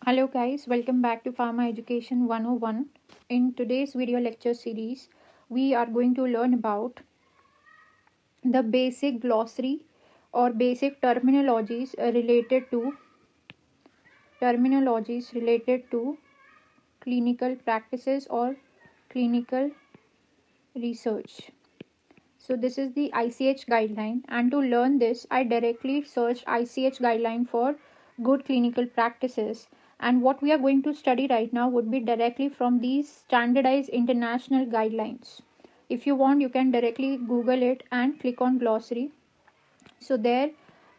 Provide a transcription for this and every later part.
Hello guys, welcome back to Pharma Education 101. In today's video lecture series, we are going to learn about the basic glossary or basic terminologies related to clinical practices or clinical research. So this is the ICH guideline, and to learn this I directly searched ICH guideline for good clinical practices, and what we are going to study right now would be directly from these standardized international guidelines. If you want, you can directly Google it and click on glossary. So there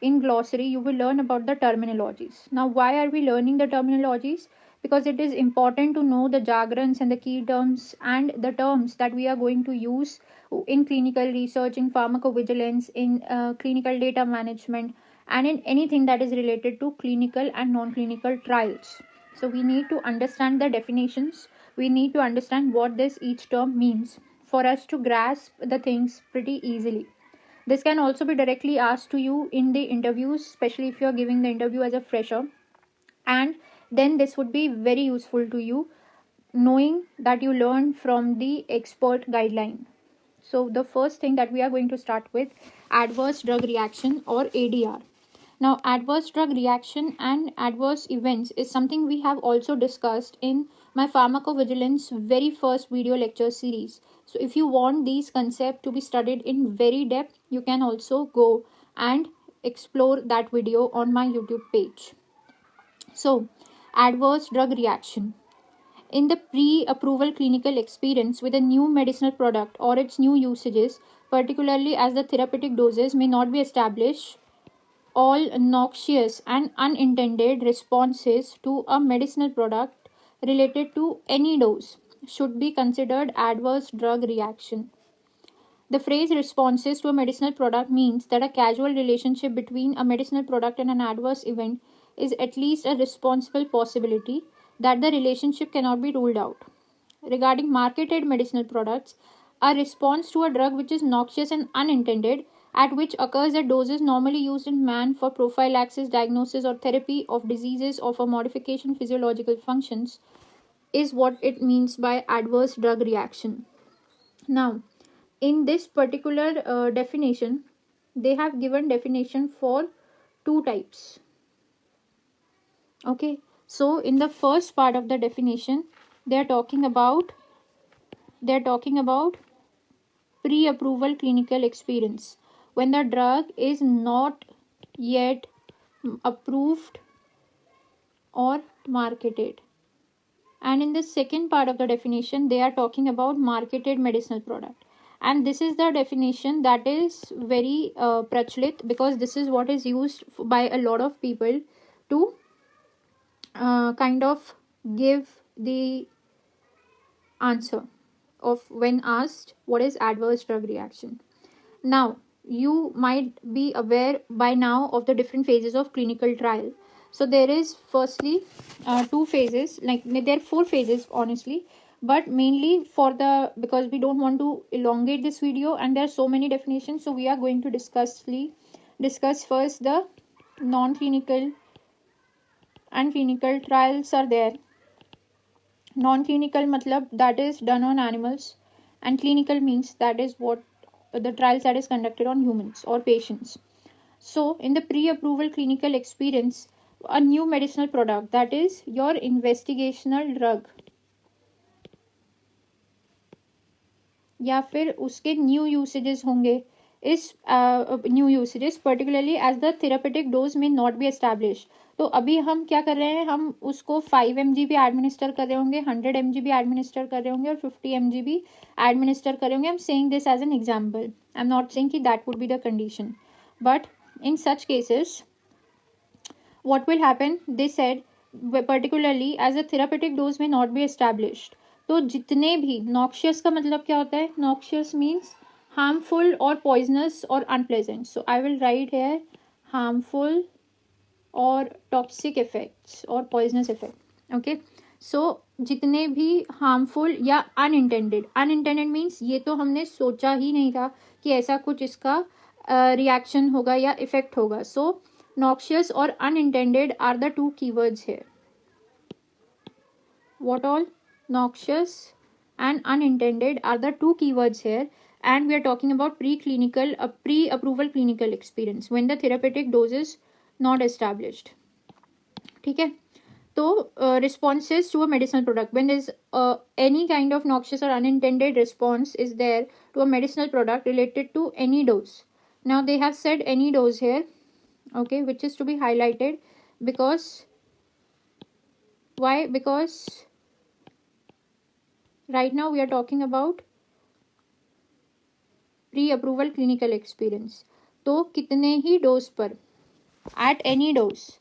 in glossary you will learn about the terminologies. Now why are we learning the terminologies? Because it is important to know the jargons and the key terms and the terms that we are going to use in clinical research, in pharmacovigilance, in clinical data management, and in anything that is related to clinical and non-clinical trials. So we need to understand the definitions. We need to understand what this each term means for us to grasp the things pretty easily. This can also be directly asked to you in the interviews, especially if you are giving the interview as a fresher. And then this would be very useful to you, knowing that you learn from the expert guideline. So the first thing that we are going to start with, adverse drug reaction or ADR. Now, adverse drug reaction and adverse events is something we have also discussed in my pharmacovigilance very first video lecture series. So if you want these concepts to be studied in very depth, you can also go and explore that video on my YouTube page. So, adverse drug reaction. In the pre-approval clinical experience with a new medicinal product or its new usages, particularly as the therapeutic doses may not be established, all noxious and unintended responses to a medicinal product related to any dose should be considered adverse drug reaction. The phrase responses to a medicinal product means that a causal relationship between a medicinal product and an adverse event is at least a responsible possibility, that the relationship cannot be ruled out. Regarding marketed medicinal products, a response to a drug which is noxious and unintended, at which occurs at doses normally used in man for prophylaxis, diagnosis, or therapy of diseases of a modification physiological functions, is what it means by adverse drug reaction. Now, in this particular definition, they have given definition for two types. Okay, so in the first part of the definition, they are talking about pre-approval clinical experience, when the drug is not yet approved or marketed. And in the second part of the definition, they are talking about marketed medicinal product, and this is the definition that is very prachalit, because this is what is used by a lot of people to kind of give the answer of when asked what is adverse drug reaction. Now, you might be aware by now of the different phases of clinical trial. So there is firstly two phases, like there are four phases honestly, but mainly because we don't want to elongate this video and there are so many definitions, so we are going to discuss first the non-clinical and clinical trials are there. Non-clinical matlab that is done on animals, and clinical means that is what the trials that is conducted on humans or patients. So in the pre-approval clinical experience, a new medicinal product, that is your investigational drug, या फिर उसके new usages होंगे, इस new usages particularly as the therapeutic dose may not be established. तो अभी हम क्या कर रहे हैं, हम उसको 5 mg भी एडमिनिस्टर कर रहे होंगे, 100 mg भी एडमिनिस्टर कर रहे होंगे और 50 mg भी एडमिनिस्टर कर रहे होंगे. I am saying this as an example. I am not saying कि that would be the condition, but in such cases what will happen, they said particularly as a therapeutic dose may not be established. तो जितने भी noxious का मतलब क्या होता है, noxious means harmful or poisonous or unpleasant. So I will write here harmful or toxic effects or poisonous effect. Okay, so जितने भी harmful या unintended means ये तो हमने सोचा ही नहीं था कि ऐसा कुछ इसका रिएक्शन होगा या इफेक्ट होगा. सो noxious or unintended are the two keywords here. What all? Noxious and unintended are the two keywords here, and we are talking about pre-approval clinical experience when the therapeutic dose is not established. ठीक है. So, responses to a medicinal product, when there's any kind of noxious or unintended response is there to a medicinal product related to any dose. Now they have said any dose here, okay, which is to be highlighted because why? Because right now we are talking about pre-approval clinical experience. तो कितने ही dose पर, at any dose,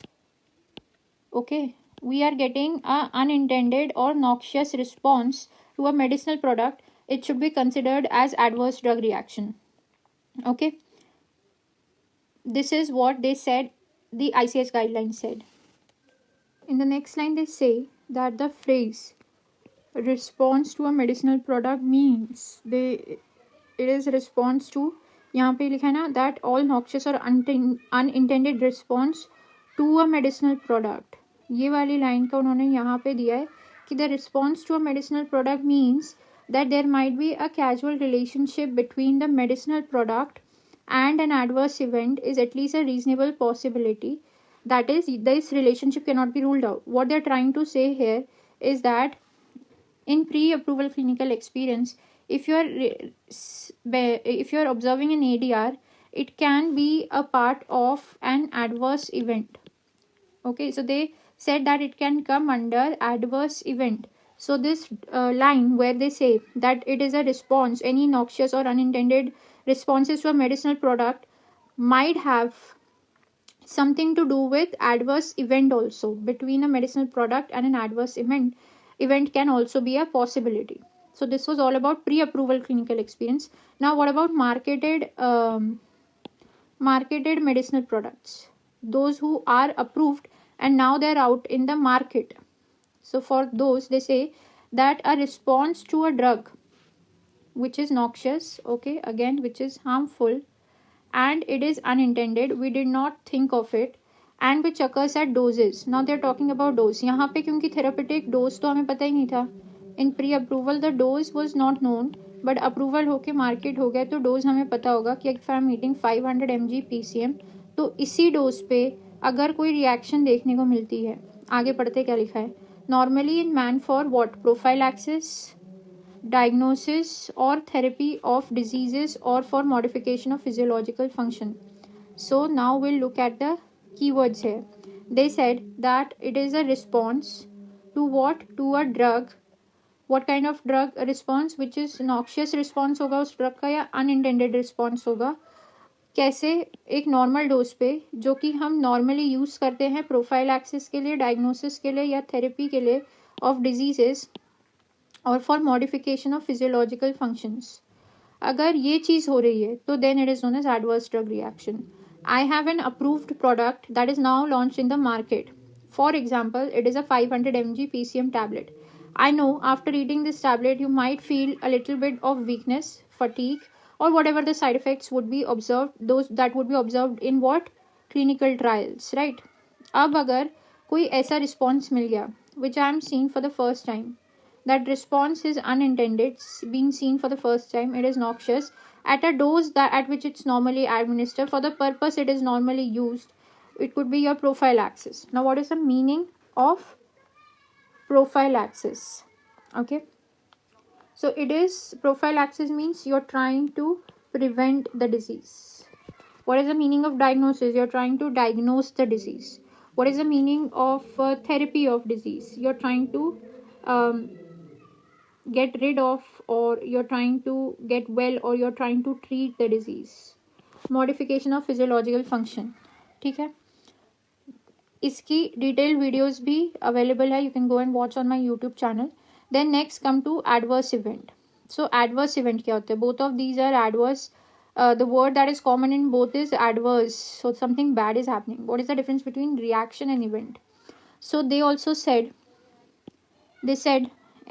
okay, we are getting a unintended or noxious response to a medicinal product, it should be considered as adverse drug reaction. Okay, this is what they said, the ICH guidelines said. In the next line they say that the phrase response to a medicinal product means it is response to, यहाँ पे लिखा है ना, that all noxious or unintended response to a medicinal product. ये वाली line का उन्होंने यहाँ पे दिया है कि the response to a medicinal product means that there might be a causal relationship between the medicinal product and an adverse event is at least a reasonable possibility. That is, this relationship cannot be ruled out. What they're trying to say here is that in pre-approval clinical experience, if you are observing an ADR, it can be a part of an adverse event. Okay, so they said that it can come under adverse event. So this line where they say that it is a response, any noxious or unintended responses to a medicinal product might have something to do with adverse event also. Between a medicinal product and an adverse event can also be a possibility. So this was all about pre-approval clinical experience. Now what about marketed medicinal products, those who are approved and now they are out in the market? So for those they say that a response to a drug which is noxious, okay, again which is harmful and it is unintended, we did not think of it, and which occurs at doses. Now they are talking about dose. यहाँ पे क्योंकि therapeutic dose तो हमें पता ही नहीं था. In pre-approval the dose was not known, but approval होके market हो गया तो dose हमें पता होगा कि if I am eating 500 mg PCM तो इसी dose पे अगर कोई reaction देखने को मिलती है, आगे पढ़ते क्या लिखा है, normally in man for what? Prophylaxis, diagnosis or therapy of diseases or for modification of physiological function. So now we'll look at the keywords here. They said that it is a response to what? To a drug. What kind of drug response? Which is noxious response होगा उस drug का या unintended response होगा. कैसे? एक normal dose पे जो कि हम नॉर्मली यूज़ करते हैं प्रोफाइलैक्सिस के लिए, डायग्नोसिस के लिए या थेरेपी के लिए ऑफ डिजीजेस और for modification of physiological functions. अगर ये चीज़ हो रही है तो then it is known as adverse drug reaction. I have an approved product that is now launched in the market. For example, it is a 500 mg PCM tablet. I know after eating this tablet you might feel a little bit of weakness, fatigue or whatever the side effects would be observed, those that would be observed in what? Clinical trials, right? अब अगर कोई ऐसा response मिल गया which I am seeing for the first time, that response is unintended, being seen for the first time, it is noxious at a dose that at which it's normally administered for the purpose it is normally used, it could be your prophylaxis. Now what is the meaning of prophylaxis? Okay, so it is, prophylaxis means you're trying to prevent the disease. What is the meaning of diagnosis? You're trying to diagnose the disease. What is the meaning of therapy of disease? You're trying to get rid of, or you're trying to get well, or you're trying to treat the disease. Modification of physiological function. ठीक है, इसकी detail videos भी available है, you can go and watch on my YouTube channel. Then next come to adverse event. So adverse event क्या होता है? Both of these are adverse. The word that is common in both is adverse, so something bad is happening. What is the difference between reaction and event? So they also said,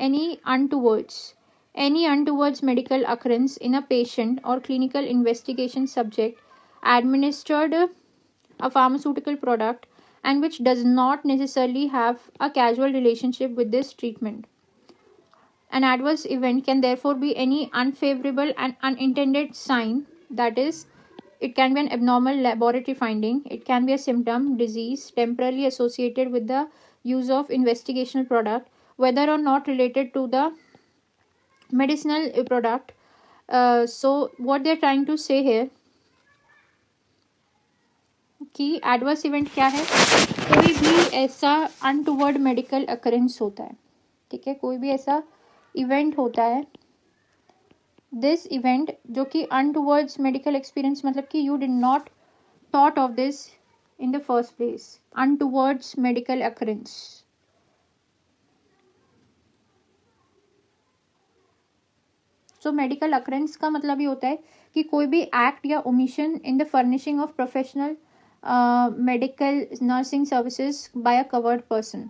any untowards medical occurrence in a patient or clinical investigation subject administered a pharmaceutical product and which does not necessarily have a causal relationship with this treatment. An adverse event can therefore be any unfavorable and unintended sign, that is, it can be an abnormal laboratory finding, it can be a symptom, disease, temporarily associated with the use of investigational product, whether or not related to the medicinal product. So, what they're trying to say here कि adverse event क्या है, कोई भी ऐसा untoward medical occurrence होता है, ठीक है, कोई भी ऐसा इवेंट होता है, दिस इवेंट जो कि अनटुवर्ड्स मेडिकल एक्सपीरियंस मतलब कि you did not thought of this in the first place, untowards medical occurrence. So medical occurrence का मतलब ये होता है कि कोई भी एक्ट या omission in the furnishing of professional medical nursing services by a covered person.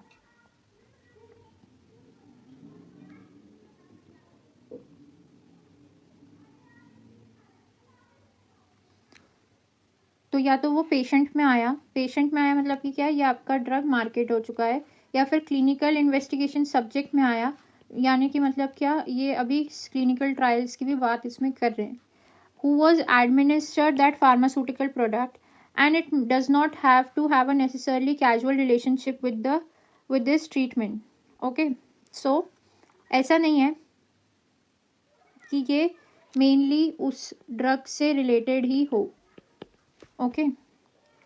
तो या तो वो पेशेंट में आया मतलब कि क्या, ये आपका ड्रग मार्केट हो चुका है, या फिर क्लिनिकल इन्वेस्टिगेशन सब्जेक्ट में आया, यानी कि मतलब क्या, ये अभी क्लिनिकल ट्रायल्स की भी बात इसमें कर रहे हैं. Who was administered that pharmaceutical product, and it does not have to have a necessarily causal relationship with this treatment. Okay, so ऐसा नहीं है कि ये मेनली उस ड्रग से रिलेटेड ही हो. ओके,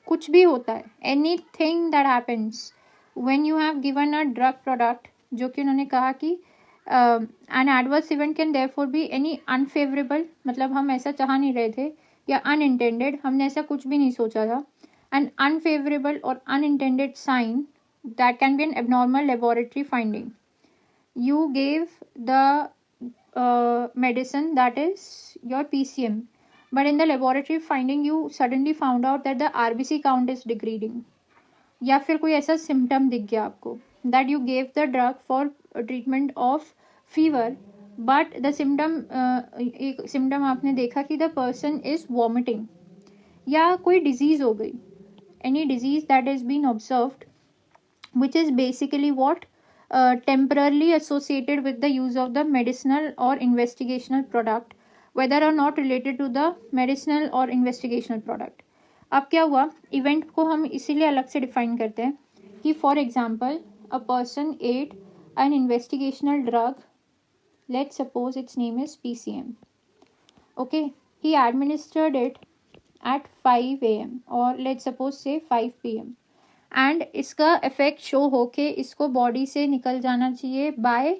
कुछ भी होता है, anything that happens when you have given a drug product, जो कि उन्होंने कहा कि an adverse event can therefore be any unfavourable, मतलब हम ऐसा चाह नहीं रहे थे, या अनइंटेंडेड, हमने ऐसा कुछ भी नहीं सोचा था, एन अनफेवरेबल और unintended sign that can be an abnormal laboratory finding. You gave the medicine, that is your PCM, but in the laboratory finding you suddenly found out that the RBC count is degrading, या फिर कोई ऐसा symptom दिख गया आपको that you gave the drug for treatment of fever, but the symptom एक symptom आपने देखा कि the person is vomiting, या कोई डिजीज हो गई, any disease that has been observed, which is basically what, temporarily associated with the use of the medicinal or investigational product, whether or not related to the medicinal or investigational product. अब क्या हुआ, event को हम इसीलिए अलग से define करते हैं कि for example a person at an investigational drug, let's suppose its name is PCM. Okay, he administered it at 5 a.m. or let's suppose say 5 p.m. And इसका इफेक्ट शो होके इसको बॉडी से निकल जाना चाहिए बाय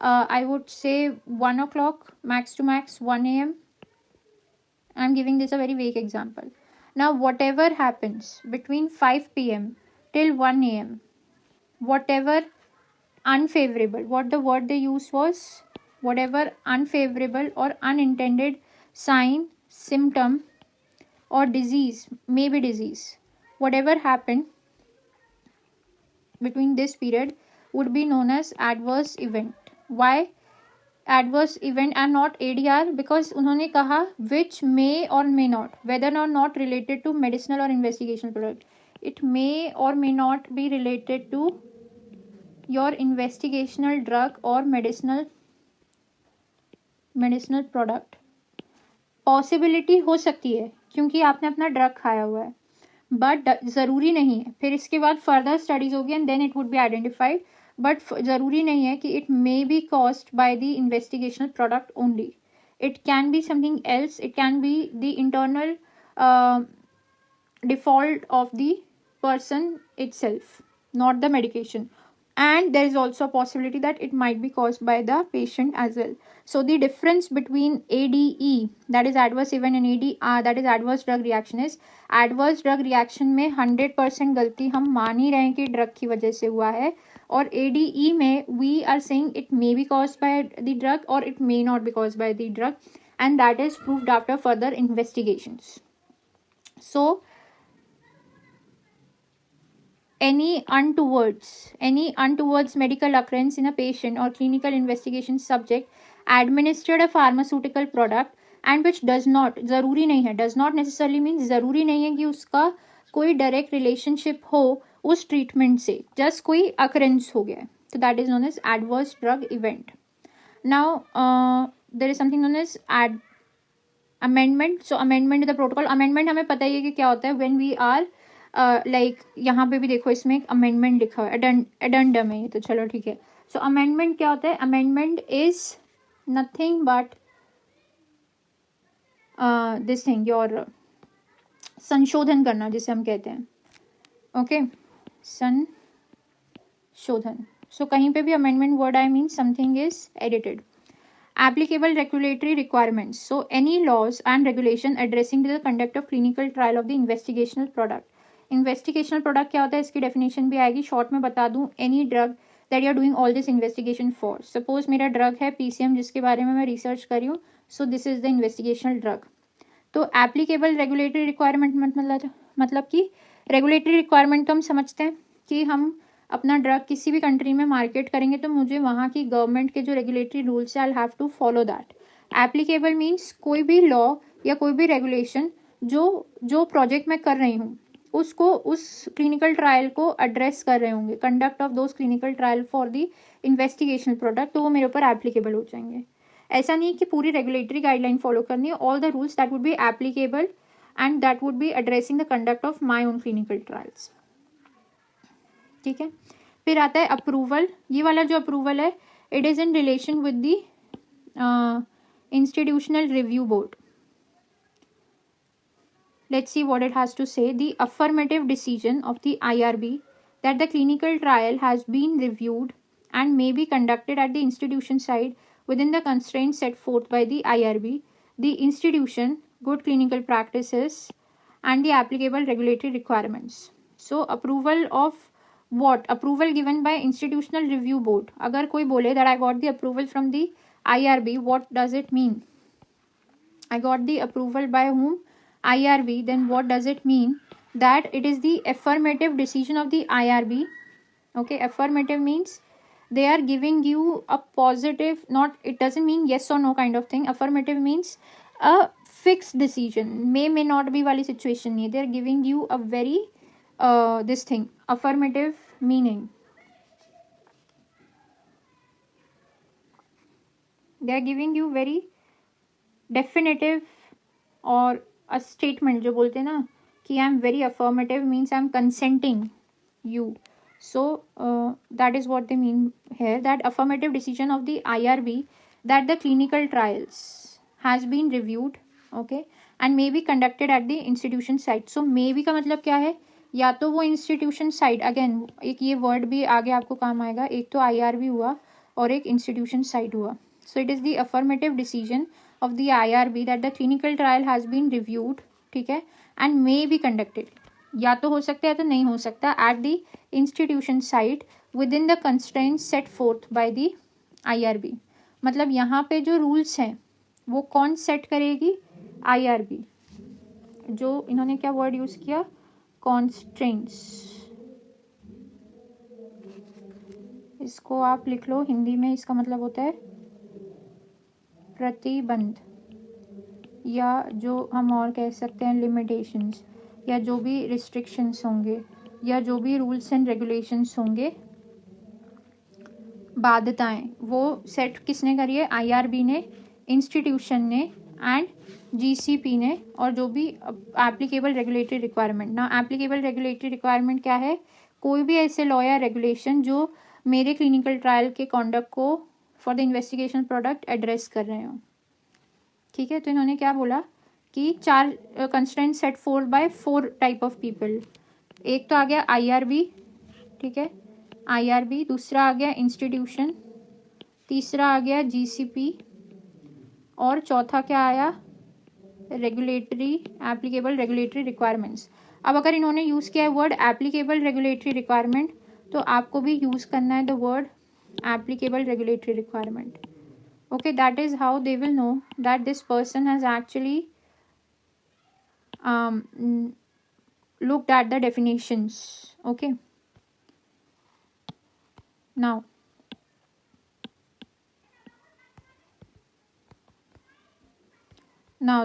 आई वुड से 1 o'clock, max to max 1 a.m. I am giving this a very weak example. Now whatever happens between 5 p.m. till 1 a.m., whatever unfavorable, what the word they used was, whatever unfavorable or unintended sign, symptom or disease, maybe disease, whatever happened between this period would be known as adverse event. Why adverse event and not ADR? Because उन्होंने कहा which may or may not, whether or not related to medicinal or investigational product. It may or may not be related to your investigational drug or medicinal product. Possibility हो सकती है क्योंकि आपने अपना drug खाया हुआ है, बट ज़रूरी नहीं है. फिर इसके बाद फर्दर स्टडीज होगी and then it would be identified, but ज़रूरी नहीं है कि it may be caused by the investigational product only. It can be something else, it can be the internal default of the person itself, not the medication. And there is also a possibility that it might be caused by the patient as well. So the difference between ADE, that is adverse event, and ADR, that is adverse drug reaction, is adverse drug reaction में 100% गलती हम मान ही रहे हैं कि drug की वजह से हुआ है, और ADE में we are saying it may be caused by the drug or it may not be caused by the drug, and that is proved after further investigations. So any untowards medical occurrence in a patient or clinical investigation subject administered a pharmaceutical product and which does not, ज़रूरी नहीं है, does not necessarily means ज़रूरी नहीं है कि उसका कोई direct relationship हो उस ट्रीटमेंट से जस्ट कोई अकरेंस हो गया है, तो that is known as adverse drug event. Now there is something known as amendment. So amendment the protocol. Amendment हमें पता ही है कि क्या होता है. व्हेन वी आर लाइक यहाँ पे भी देखो इसमें एक अमेंडमेंट लिखा हुआ है, एडेंडम है ये, तो चलो ठीक है. सो अमेंडमेंट क्या होता है? Amendment is nothing but this thing, your संशोधन करना जिसे हम कहते हैं. ओके, संशोधन. सो कहीं पे भी amendment word I mean something is edited. Applicable regulatory requirements. So any laws and regulation addressing the conduct of clinical trial of the investigational product. Investigational product क्या होता है, इसकी definition भी आएगी. शॉर्ट में बता दूं, any drug that you are doing all this investigation for. Suppose मेरा drug है PCM जिसके बारे में मैं research कर रही हूँ. So this is the investigational drug. तो applicable regulatory requirement मतलब कि regulatory requirement तो हम समझते हैं कि हम अपना ड्रग किसी भी कंट्री में मार्केट करेंगे तो मुझे वहाँ की गवर्नमेंट के जो रेगुलेटरी रूल्स है I have to follow that. Applicable means कोई भी लॉ या कोई भी रेगुलेशन जो प्रोजेक्ट मैं कर रही हूँ उसको, उस क्लिनिकल ट्रायल को एड्रेस कर रहे होंगे, conduct of those clinical trial for the investigational product, तो वो मेरे ऊपर एप्लीकेबल हो जाएंगे. ऐसा नहीं कि पूरी रेगुलेटरी गाइडलाइन फॉलो करनी है. All the rules that would be applicable and that would B addressing the conduct of my own clinical trials. ठीक है. फिर आता है अप्रूवल. ये वाला जो अप्रूवल है, it is in relation with the institutional review board. Let's see what it has to say. The affirmative decision of the IRB that the clinical trial has been reviewed and may be conducted at the institution side within the constraints set forth by the IRB, the institution, good clinical practices, and the applicable regulatory requirements. So, approval of what? Approval given by institutional review board. अगर कोई बोले that I got the approval from the IRB, what does it mean? I got the approval by whom? IRB. Then what does it mean? That it is the affirmative decision of the IRB. Okay, affirmative means they are giving you a positive, not, it doesn't mean yes or no kind of thing. Affirmative means a fixed decision. May not be wali situation nahi. They are giving you a very this thing, affirmative meaning. They are giving you very definitive or a statement जो बोलते हैं ना कि I am very affirmative means I am consenting you. So that is what they mean here, that affirmative decision of the IRB that the clinical trials has been reviewed, okay, and may be conducted at the institution site. So may be का मतलब क्या है, या तो वो institution site, again एक ये word भी आगे आपको काम आएगा, एक तो IRB हुआ और एक institution site हुआ. So it is the affirmative decision of the IRB that the clinical trial has been reviewed, ठीक है, and may be conducted. या तो हो सकता है तो नहीं हो सकता at the institution site with in the constraints set forth by the IRB. मतलब यहाँ पे जो रूल्स हैं वो कौन सेट करेगी? IRB. जो इन्होंने क्या वर्ड यूज किया? कॉन्स्ट्रेंट्स. इसको आप लिख लो हिंदी में, इसका मतलब होता है प्रतिबंध, या जो हम और कह सकते हैं लिमिटेशंस, या जो भी रिस्ट्रिक्शंस होंगे, या जो भी रूल्स एंड रेगुलेशंस होंगे, बाध्यताएं, वो सेट किसने करी है? IRB ने, इंस्टीट्यूशन ने एंड GCP ने, और जो भी एप्लीकेबल रेगुलेटरी रिक्वायरमेंट. ना एप्लीकेबल रेगुलेटरी रिक्वायरमेंट क्या है? कोई भी ऐसे लॉ या रेगुलेशन जो मेरे क्लिनिकल ट्रायल के कॉन्डक्ट को for the investigation product address कर रहे हो. ठीक है. तो इन्होंने क्या बोला कि 4 constraint set forth by 4 type of people. एक तो आ गया IRB, ठीक है, IRB. दूसरा आ गया इंस्टीट्यूशन, तीसरा आ गया GCP, और चौथा क्या आया? Regulatory, applicable regulatory requirements. अब अगर इन्होंने यूज़ किया है वर्ड एप्लीकेबल रेगुलेटरी रिक्वायरमेंट, तो आपको भी यूज़ करना है the word applicable regulatory requirement. Okay, that is how they will know that this person has actually looked at the definitions. Okay. Now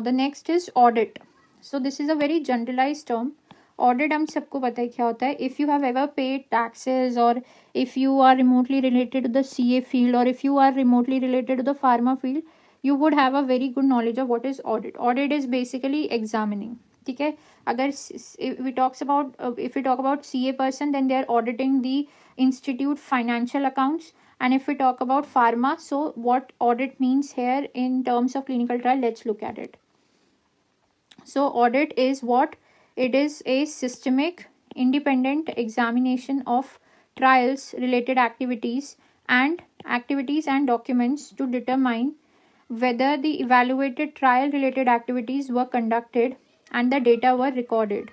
the next is audit. So this is a very generalized term. Audit हम सबको पता है क्या होता है. If you have ever paid taxes और if you are remotely related to the CA field और if you are remotely related to the pharma field, you would have a very good knowledge of what is audit. Audit is basically examining. ठीक है. अगर if we talk about CA person, then they are auditing the institute financial accounts. And if we talk about pharma, so what audit means here in terms of clinical trial, let's look at it. So audit is what? It is a systemic independent examination of trials related activities and documents to determine whether the evaluated trial related activities were conducted and the data were recorded.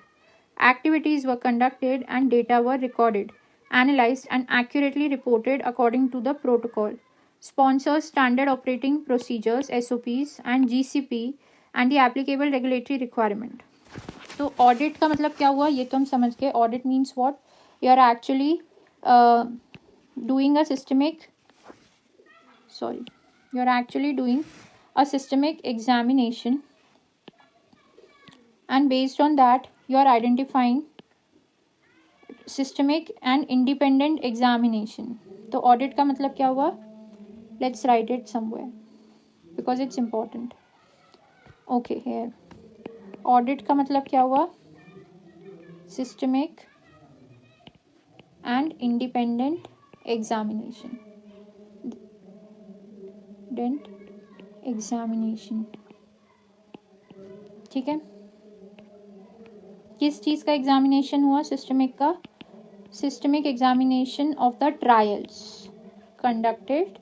Activities were conducted and data were recorded, analyzed and accurately reported according to the protocol. Sponsors standard operating procedures SOPs and GCP and the applicable regulatory requirement. तो audit का मतलब क्या हुआ, ये तो हम समझ गए. Audit means what? You are actually doing a systemic examination, and based on that you are identifying systemic and independent examination. तो audit का मतलब क्या हुआ? Let's write it somewhere because it's important. Okay, here audit का मतलब क्या हुआ? Systemic and independent examination. ठीक है. किस चीज़ का एग्जामिनेशन हुआ? सिस्टमिक का. Systemic examination of the trials conducted.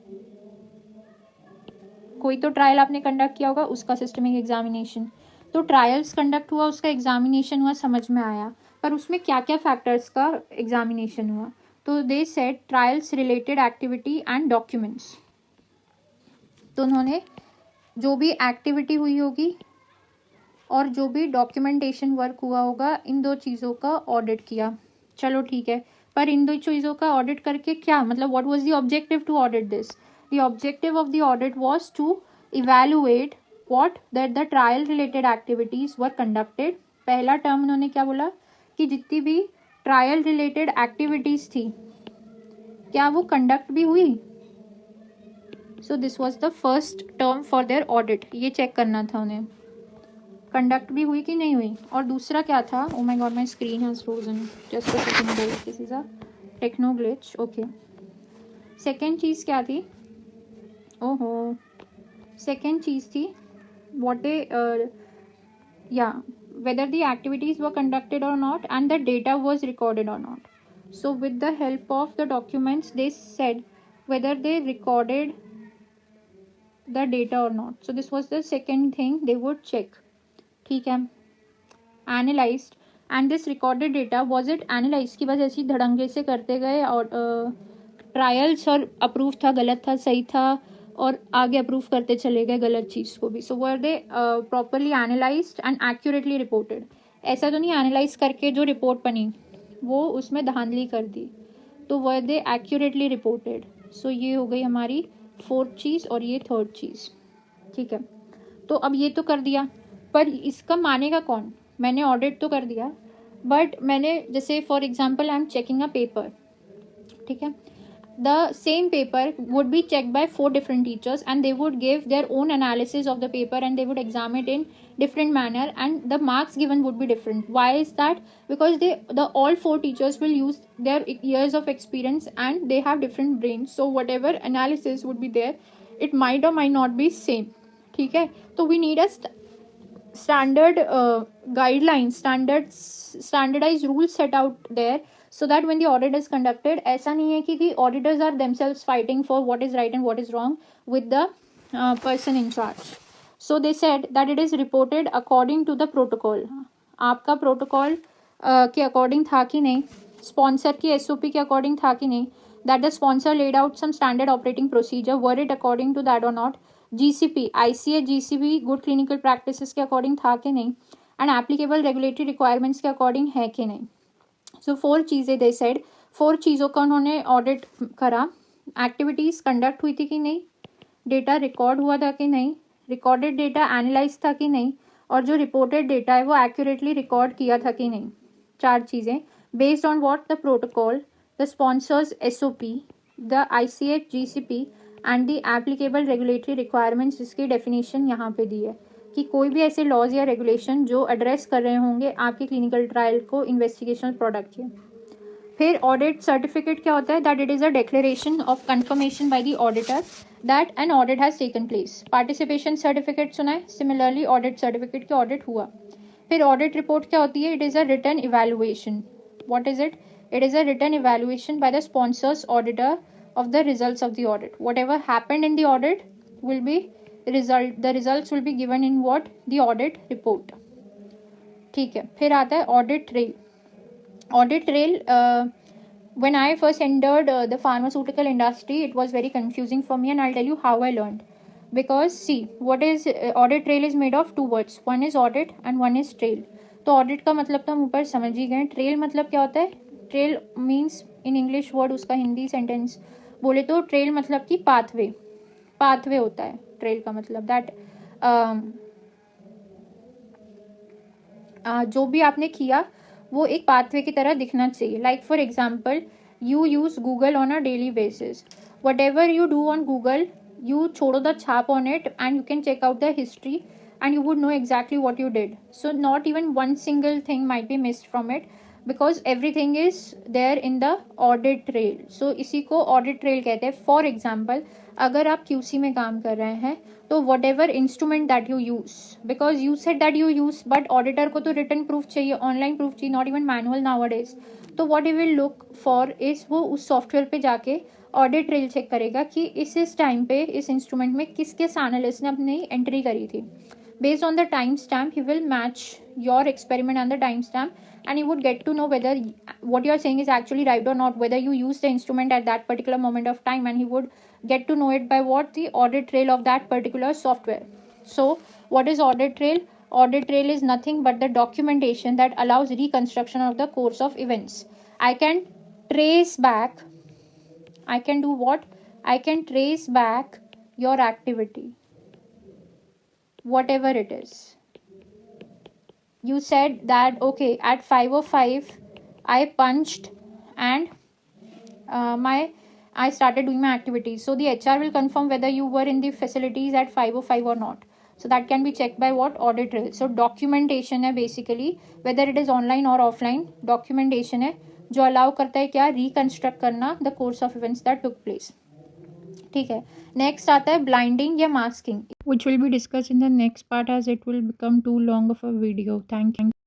कोई तो ट्रायल आपने कंडक्ट किया होगा, उसका सिस्टमिक एग्जामिनेशन. तो ट्रायल्स कंडक्ट हुआ, उसका एग्जामिनेशन हुआ, समझ में आया. पर उसमें क्या क्या फैक्टर्स का एग्जामिनेशन हुआ? तो they said trials related activity and documents. तो उन्होंने जो भी एक्टिविटी हुई होगी और जो भी डॉक्यूमेंटेशन वर्क हुआ होगा, इन दो चीज़ों का ऑडिट किया. चलो ठीक है. पर इन दो चीज़ों का ऑडिट करके क्या मतलब, what was the objective to audit this? The objective of the audit was to evaluate what that the trial related activities were conducted. पहला टर्म उन्होंने क्या बोला कि जितनी भी ट्रायल रिलेटेड एक्टिविटीज़ थी क्या वो कंडक्ट भी हुई. So this was the first term for their audit. ये चेक करना था उन्हें कंडक्ट भी हुई कि नहीं हुई. और दूसरा क्या था? Oh my god, my screen has frozen. Just a second, this is a techno glitch. Okay. Second चीज़ क्या थी? ओहो, सेकंड चीज़ थी what whether the activities were conducted or not and the data was recorded or not. So with the help of the documents they said whether they recorded the data or not. So this was the second thing they would check. ठीक है. Analysed and this recorded data was it analyse की बस ऐसी धड़ंगे से करते गए और trials और अप्रूव था, गलत था, सही था, और आगे अप्रूव करते चले गए गलत चीज़ को भी. So were they properly analysed and accurately reported. ऐसा तो नहीं एनालाइज करके जो रिपोर्ट बनी वो उसमें धांधली कर दी. तो वर दे एक्यूरेटली रिपोर्टेड. सो ये हो गई हमारी फोर्थ चीज़ और ये थर्ड चीज़. ठीक है. तो अब ये तो कर दिया, पर इसका मानेगा कौन? मैंने ऑडिट तो कर दिया, बट मैंने जैसे for example I am checking a paper. ठीक है. The same paper would be check by 4 different teachers and they would give their own analysis of the paper and they would examine it in different manner and the marks given would be different. Why is that? Because the all 4 teachers will use their years of experience and they have different brains, so whatever analysis would be there, it might or might not be same. ठीक है. तो we need a standard guidelines, standardized rules set out there so that when the audit is conducted, ऐसा नहीं है कि auditors are themselves fighting for what is right and what is wrong with the person in charge. So they said that it is reported according to the protocol. आपका protocol के according था कि नहीं, sponsor की SOP के according था कि नहीं, that the sponsor laid out some standard operating procedure, were it according to that or not. GCP, ICH GCP good clinical practices के अकॉर्डिंग था कि नहीं, एंड एप्लीकेबल रेगुलेटरी रिक्वायरमेंट्स के अकॉर्डिंग है कि नहीं. सो 4 चीज़ें दे सेड. 4 चीज़ों का उन्होंने ऑडिट करा. एक्टिविटीज़ कंडक्ट हुई थी कि नहीं, डेटा रिकॉर्ड हुआ था कि नहीं, रिकॉर्डेड डेटा एनालाइज था कि नहीं, और जो रिपोर्टेड डेटा है वो एक्यूरेटली रिकॉर्ड किया था कि नहीं. 4 चीज़ें, based on what the protocol, the sponsors SOP, the ICH GCP and the applicable regulatory requirements, जिसकी डेफिनेशन यहाँ पे दी है कि कोई भी ऐसे लॉज या रेगुलेशन जो एड्रेस कर रहे होंगे आपके क्लिनिकल ट्रायल को इन्वेस्टिगेशनल प्रोडक्ट के। फिर ऑडिट सर्टिफिकेट क्या होता है, that it is a declaration of confirmation by the auditor that an audit has taken place. Participation certificate सुना है, सिमिलरली ऑडिट सर्टिफिकेट के ऑडिट हुआ। फिर ऑडिट रिपोर्ट क्या होती है, it is a written evaluation. What is it, it is a written evaluation by the sponsors auditor of the results of the audit. Whatever happened in the audit will be the results will be given in what, the audit report. ठीक है, फिर आता है audit trail. Audit trail, when I first entered the pharmaceutical industry, it was very confusing for me, and I'll tell you how I learned. Because see, what is audit trail is made of 2 words, one is audit and one is trail. तो audit का मतलब तो हम ऊपर समझ ही गए, trail मतलब क्या होता है, trail means in English word, उसका हिंदी सेंटेंस बोले तो ट्रेल मतलब कि पाथवे, पाथवे होता है ट्रेल का मतलब, दैट जो भी आपने किया वो एक पाथवे की तरह दिखना चाहिए। Like for example, you use Google on a daily basis, what ever you do on Google, you छोड़ो the छाप on it and you can check out the history and you would know exactly what you did. So not even one single thing might be missed from it because everything is there in the audit trail. So इसी को audit trail कहते हैं. For example, अगर आप QC में काम कर रहे हैं तो whatever instrument that you use, because you said that you use, but auditor को तो written proof चाहिए, online proof चाहिए, not even manual nowadays. तो what he will look for is वो उस सॉफ्टवेयर पे जाके ऑडिट ट्रेल चेक करेगा कि इस टाइम पे इस इंस्ट्रूमेंट में किस किस एनालिस्ट ने अपनी एंट्री करी थी. Based on the time stamp he will match your experiment and the time stamp and you would get to know whether what you are saying is actually right or not, whether you use the instrument at that particular moment of time, and he would get to know it by what, the audit trail of that particular software. So what is audit trail? Audit trail is nothing but the documentation that allows reconstruction of the course of events. I can trace back, I can do what? I can trace back your activity, whatever it is. You said that, okay, at 5:05 I punched and I started doing my activities. So the HR will confirm whether you were in the facilities at 5:05 or not. So that can be checked by what? Audit trail. So documentation है basically, whether it is online or offline, documentation है जो allow करता है क्या, reconstruct करना the course of events that took place. ठीक है, next आता है ब्लाइंडिंग या masking, which will be discussed in the next part as it will become too long of a video. Thank you.